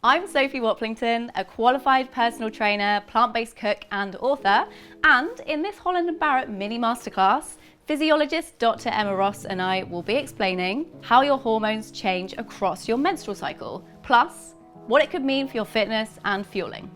I'm Sophie Waplington, a qualified personal trainer, plant-based cook and author, and in this Holland and Barrett mini masterclass, physiologist Dr. Emma Ross and I will be explaining how your hormones change across your menstrual cycle, plus what it could mean for your fitness and fueling.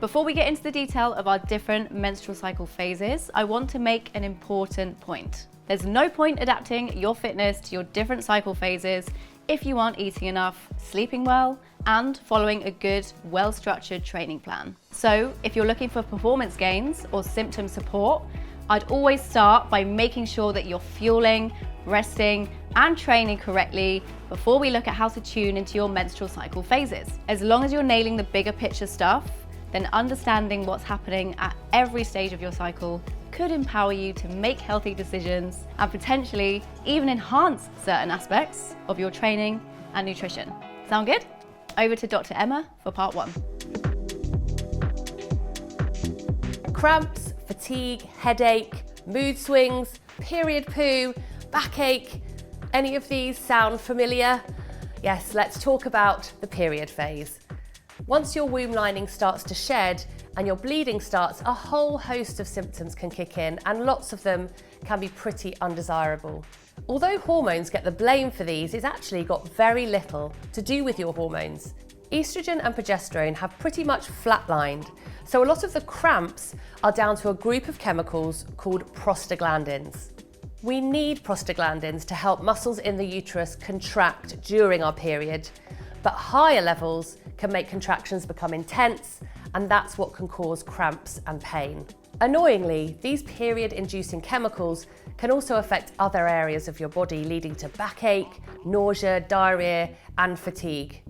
Before we get into the detail of our different menstrual cycle phases, I want to make an important point. There's no point adapting your fitness to your different cycle phases if you aren't eating enough, sleeping well, and following a good, well-structured training plan. So if you're looking for performance gains or symptom support, I'd always start by making sure that you're fueling, resting, and training correctly before we look at how to tune into your menstrual cycle phases. As long as you're nailing the bigger picture stuff, then understanding what's happening at every stage of your cycle could empower you to make healthy decisions and potentially even enhance certain aspects of your training and nutrition. Sound good? Over to Dr. Emma for part one. Cramps, fatigue, headache, mood swings, period poo, backache, any of these sound familiar? Yes, let's talk about the period phase. Once your womb lining starts to shed and your bleeding starts, a whole host of symptoms can kick in, and lots of them can be pretty undesirable. Although hormones get the blame for these, it's actually got very little to do with your hormones. Estrogen and progesterone have pretty much flatlined, so a lot of the cramps are down to a group of chemicals called prostaglandins. We need prostaglandins to help muscles in the uterus contract during our period, but higher levels can make contractions become intense, and that's what can cause cramps and pain. Annoyingly, these period-inducing chemicals can also affect other areas of your body, leading to backache, nausea, diarrhea, and fatigue.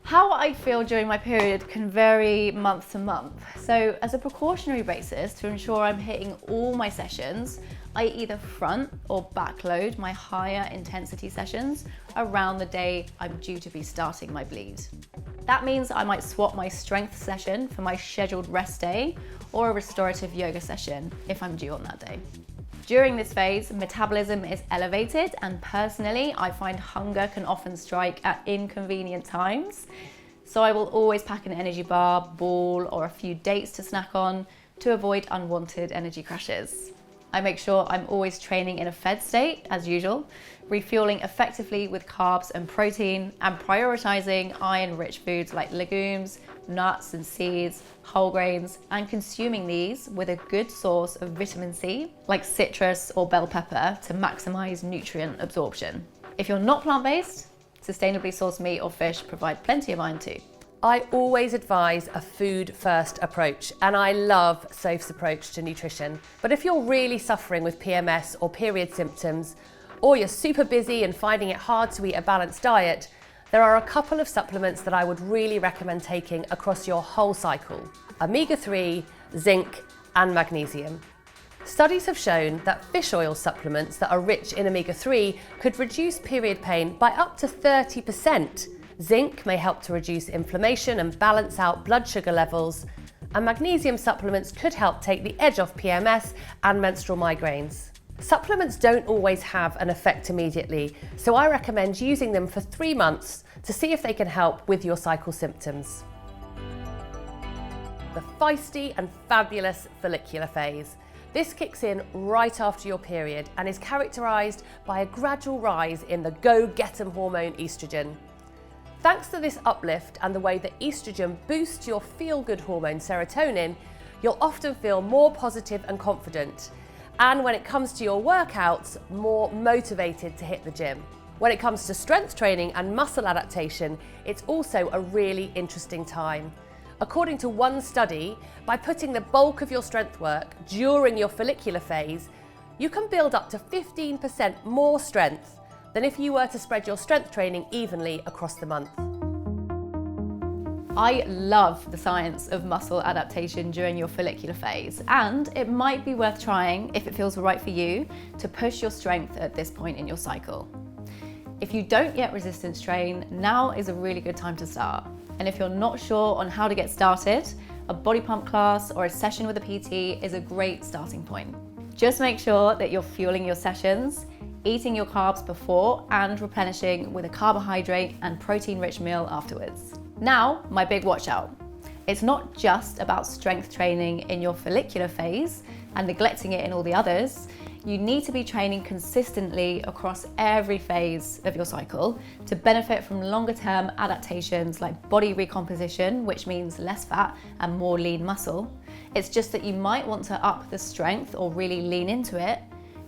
How I feel during my period can vary month to month. So as a precautionary basis, to ensure I'm hitting all my sessions, I either front or backload my higher intensity sessions around the day I'm due to be starting my bleed. That means I might swap my strength session for my scheduled rest day or a restorative yoga session if I'm due on that day. During this phase, metabolism is elevated, and personally, I find hunger can often strike at inconvenient times. So I will always pack an energy bar, ball, or a few dates to snack on to avoid unwanted energy crashes. I make sure I'm always training in a fed state, as usual, refueling effectively with carbs and protein, and prioritizing iron-rich foods like legumes, nuts and seeds, whole grains, and consuming these with a good source of vitamin C, like citrus or bell pepper, to maximize nutrient absorption. If you're not plant-based, sustainably sourced meat or fish provide plenty of iron too. I always advise a food-first approach, and I love Soph's approach to nutrition. But if you're really suffering with PMS or period symptoms, or you're super busy and finding it hard to eat a balanced diet, there are a couple of supplements that I would really recommend taking across your whole cycle: omega-3, zinc, and magnesium. Studies have shown that fish oil supplements that are rich in omega-3 could reduce period pain by up to 30%. Zinc may help to reduce inflammation and balance out blood sugar levels, and magnesium supplements could help take the edge off PMS and menstrual migraines. Supplements don't always have an effect immediately, so I recommend using them for 3 months to see if they can help with your cycle symptoms. The feisty and fabulous follicular phase. This kicks in right after your period and is characterised by a gradual rise in the go-get-em hormone estrogen. Thanks to this uplift and the way that estrogen boosts your feel-good hormone serotonin, you'll often feel more positive and confident. And when it comes to your workouts, more motivated to hit the gym. When it comes to strength training and muscle adaptation, it's also a really interesting time. According to one study, by putting the bulk of your strength work during your follicular phase, you can build up to 15% more strength than if you were to spread your strength training evenly across the month. I love the science of muscle adaptation during your follicular phase, and it might be worth trying, if it feels right for you, to push your strength at this point in your cycle. If you don't yet resistance train, now is a really good time to start. And if you're not sure on how to get started, a body pump class or a session with a PT is a great starting point. Just make sure that you're fueling your sessions, eating your carbs before and replenishing with a carbohydrate and protein-rich meal afterwards. Now, my big watch out. It's not just about strength training in your follicular phase and neglecting it in all the others. You need to be training consistently across every phase of your cycle to benefit from longer term adaptations like body recomposition, which means less fat and more lean muscle. It's just that you might want to up the strength or really lean into it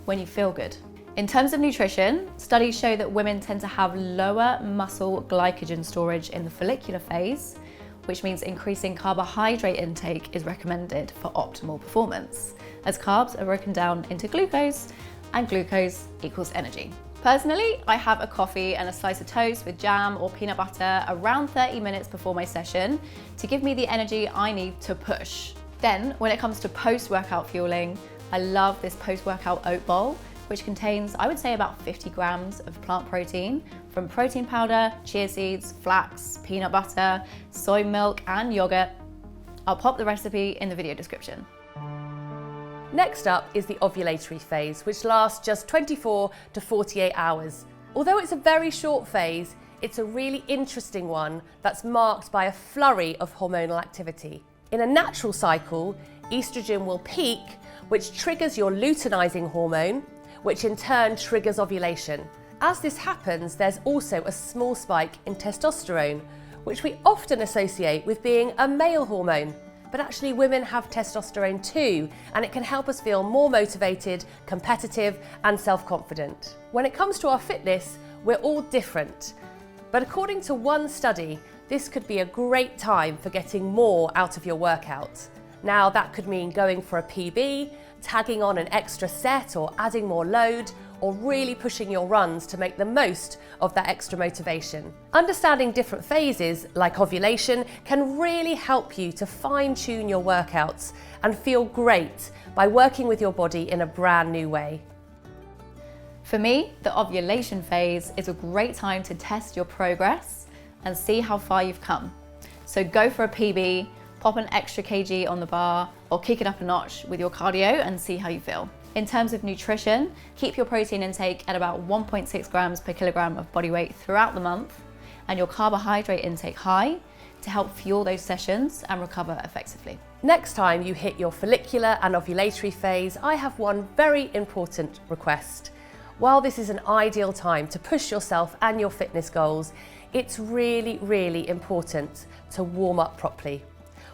when you feel good. In terms of nutrition, studies show that women tend to have lower muscle glycogen storage in the follicular phase, which means increasing carbohydrate intake is recommended for optimal performance, as carbs are broken down into glucose, and glucose equals energy. Personally, I have a coffee and a slice of toast with jam or peanut butter around 30 minutes before my session to give me the energy I need to push. Then, when it comes to post-workout fueling, I love this post-workout oat bowl, which contains, I would say, about 50 grams of plant protein from protein powder, chia seeds, flax, peanut butter, soy milk, and yogurt. I'll pop the recipe in the video description. Next up is the ovulatory phase, which lasts just 24 to 48 hours. Although it's a very short phase, it's a really interesting one that's marked by a flurry of hormonal activity. In a natural cycle, estrogen will peak, which triggers your luteinizing hormone, which in turn triggers ovulation. As this happens, there's also a small spike in testosterone, which we often associate with being a male hormone. But actually women have testosterone too, and it can help us feel more motivated, competitive, and self-confident. When it comes to our fitness, we're all different. But according to one study, this could be a great time for getting more out of your workout. Now that could mean going for a PB, tagging on an extra set or adding more load, or really pushing your runs to make the most of that extra motivation. Understanding different phases, like ovulation, can really help you to fine-tune your workouts and feel great by working with your body in a brand new way. For me, the ovulation phase is a great time to test your progress and see how far you've come. So go for a PB, pop an extra kg on the bar, or kick it up a notch with your cardio and see how you feel. In terms of nutrition, keep your protein intake at about 1.6 grams per kilogram of body weight throughout the month, and your carbohydrate intake high to help fuel those sessions and recover effectively. Next time you hit your follicular and ovulatory phase, I have one very important request. While this is an ideal time to push yourself and your fitness goals, it's really, really important to warm up properly.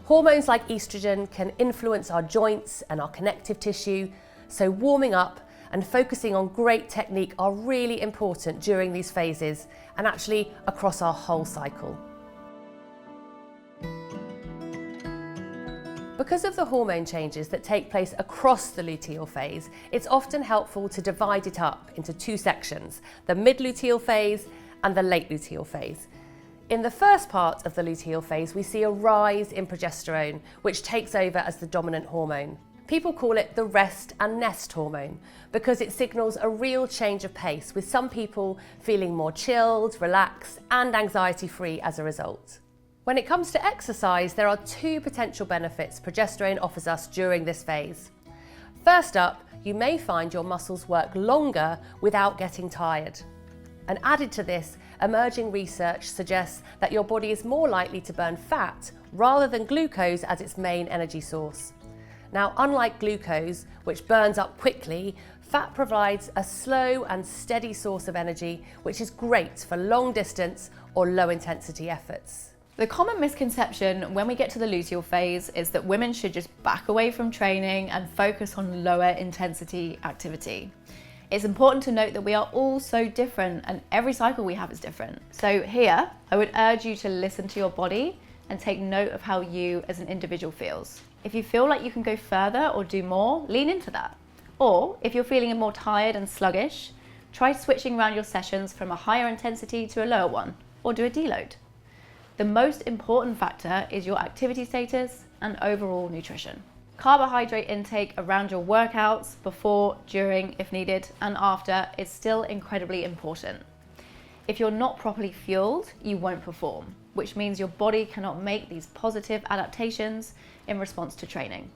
Hormones like estrogen can influence our joints and our connective tissue, so warming up and focusing on great technique are really important during these phases and actually across our whole cycle. Because of the hormone changes that take place across the luteal phase, it's often helpful to divide it up into two sections, the mid-luteal phase and the late luteal phase. In the first part of the luteal phase, we see a rise in progesterone, which takes over as the dominant hormone. People call it the rest and nest hormone because it signals a real change of pace, with some people feeling more chilled, relaxed, and anxiety-free as a result. When it comes to exercise, there are two potential benefits progesterone offers us during this phase. First up, you may find your muscles work longer without getting tired. And added to this, emerging research suggests that your body is more likely to burn fat rather than glucose as its main energy source. Now, unlike glucose, which burns up quickly, fat provides a slow and steady source of energy, which is great for long distance or low intensity efforts. The common misconception when we get to the luteal phase is that women should just back away from training and focus on lower intensity activity. It's important to note that we are all so different and every cycle we have is different. So here, I would urge you to listen to your body and take note of how you as an individual feels. If you feel like you can go further or do more, lean into that. Or if you're feeling more tired and sluggish, try switching around your sessions from a higher intensity to a lower one, or do a deload. The most important factor is your activity status and overall nutrition. Carbohydrate intake around your workouts, before, during, if needed, and after is still incredibly important. If you're not properly fueled, you won't perform, which means your body cannot make these positive adaptations in response to training.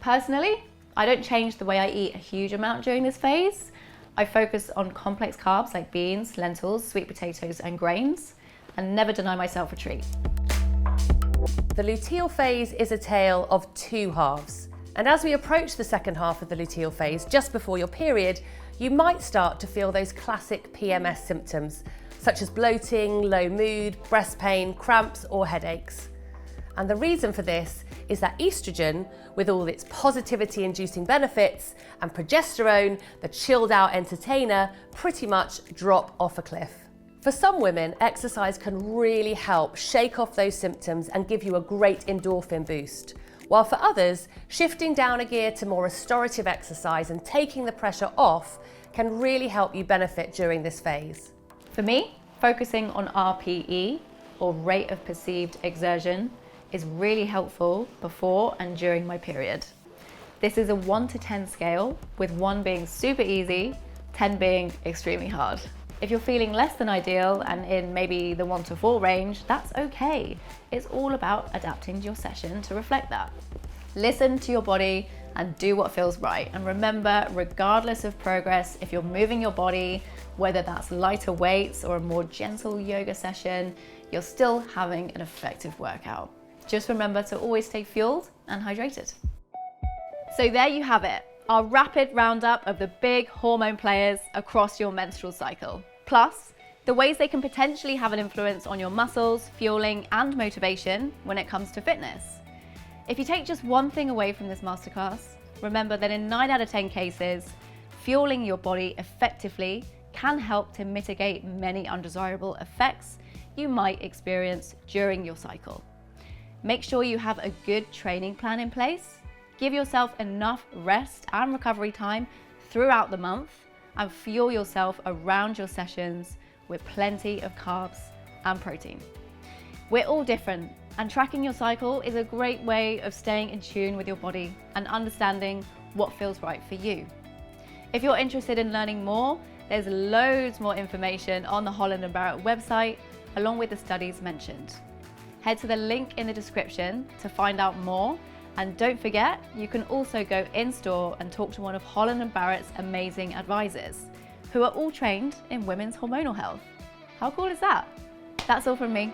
Personally, I don't change the way I eat a huge amount during this phase, I focus on complex carbs like beans, lentils, sweet potatoes, and grains, and never deny myself a treat. The luteal phase is a tale of two halves. And as we approach the second half of the luteal phase, just before your period, you might start to feel those classic PMS symptoms, such as bloating, low mood, breast pain, cramps, or headaches. And the reason for this is that estrogen, with all its positivity-inducing benefits, and progesterone, the chilled-out entertainer, pretty much drop off a cliff. For some women, exercise can really help shake off those symptoms and give you a great endorphin boost. While for others, shifting down a gear to more restorative exercise and taking the pressure off can really help you benefit during this phase. For me, focusing on RPE, or rate of perceived exertion, is really helpful before and during my period. This is a 1 to 10 scale, with 1 being super easy, 10 being extremely hard. If you're feeling less than ideal and in maybe the 1 to 4 range, that's okay. It's all about adapting your session to reflect that. Listen to your body and do what feels right. And remember, regardless of progress, if you're moving your body, whether that's lighter weights or a more gentle yoga session, you're still having an effective workout. Just remember to always stay fueled and hydrated. So there you have it, our rapid roundup of the big hormone players across your menstrual cycle. Plus, the ways they can potentially have an influence on your muscles, fueling, and motivation when it comes to fitness. If you take just one thing away from this masterclass, remember that in 9 out of 10 cases, fueling your body effectively can help to mitigate many undesirable effects you might experience during your cycle. Make sure you have a good training plan in place. Give yourself enough rest and recovery time throughout the month, and fuel yourself around your sessions with plenty of carbs and protein. We're all different, and tracking your cycle is a great way of staying in tune with your body and understanding what feels right for you. If you're interested in learning more, there's loads more information on the Holland and Barrett website, along with the studies mentioned. Head to the link in the description to find out more. And don't forget, you can also go in-store and talk to one of Holland and Barrett's amazing advisors, who are all trained in women's hormonal health. How cool is that? That's all from me.